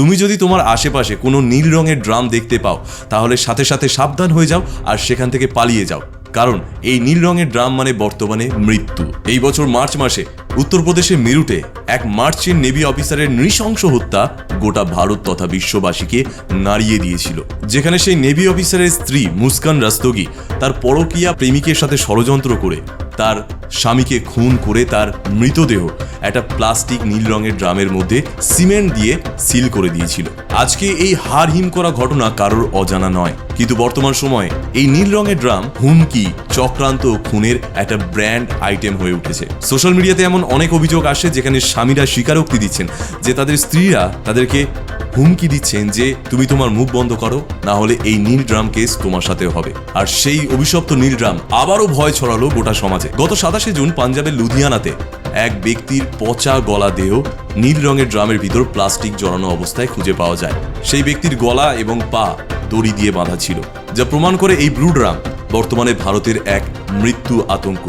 তুমি যদি তোমার আশেপাশে কোনো নীল রঙের ড্রাম দেখতে পাও তাহলে সাথে সাথে সাবধান হয়ে যাও আর সেখান থেকে পালিয়ে যাও, কারণ এই নীল রঙের ড্রাম মানে বর্তমানে মৃত্যু। এই বছর মার্চ মাসে উত্তরপ্রদেশের মিরুটে এক মার্চেন্ট নেভি অফিসারের নৃশংস হত্যা গোটা ভারত তথা বিশ্ববাসীকে নাড়িয়ে দিয়েছিল, যেখানে সেই নেভি অফিসারের স্ত্রী মুস্কান রাস্তোগি তার পরকীয়া প্রেমিকের সাথে ষড়যন্ত্র করে তার স্বামীকে খুন করে তার মৃতদেহ একটা প্লাস্টিক নীল রঙের ড্রামের মধ্যে সিমেন্ট দিয়ে সিল করে দিয়েছিল। আজকে এই হাড় হিম করা ঘটনা কারোর অজানা নয়, কিন্তু বর্তমান সময়ে এই নীল রঙের ড্রাম হুমকি, চক্রান্ত ও খুনের একটা ব্র্যান্ড আইটেম হয়ে উঠেছে। সোশ্যাল মিডিয়াতে এমন অনেক অভিযোগ আসে যেখানে স্বামীরা স্বীকারোক্তি দিচ্ছেন যে তাদের স্ত্রীরা তাদেরকে হুমকি দিচ্ছেন যে তুমি তোমার মুখ বন্ধ করো, না হলে এই নীল ড্রাম কেস তোমার সাথে হবে। আর সেই অভিশপ্ত নীল ড্রাম আবারও ভয় ছড়ালো গোটা সমাজে। গত 27 জুন পাঞ্জাবের লুধিয়ানাতে এক ব্যক্তির পচা গলা দেহ নীল রঙের ড্রামের ভিতর প্লাস্টিক জড়ানো অবস্থায় খুঁজে পাওয়া যায়। সেই ব্যক্তির গলা এবং পা দড়ি দিয়ে বাঁধা ছিল, যা প্রমাণ করে এই ব্লু ড্রাম বর্তমানে ভারতের এক মৃত্যু আতঙ্ক।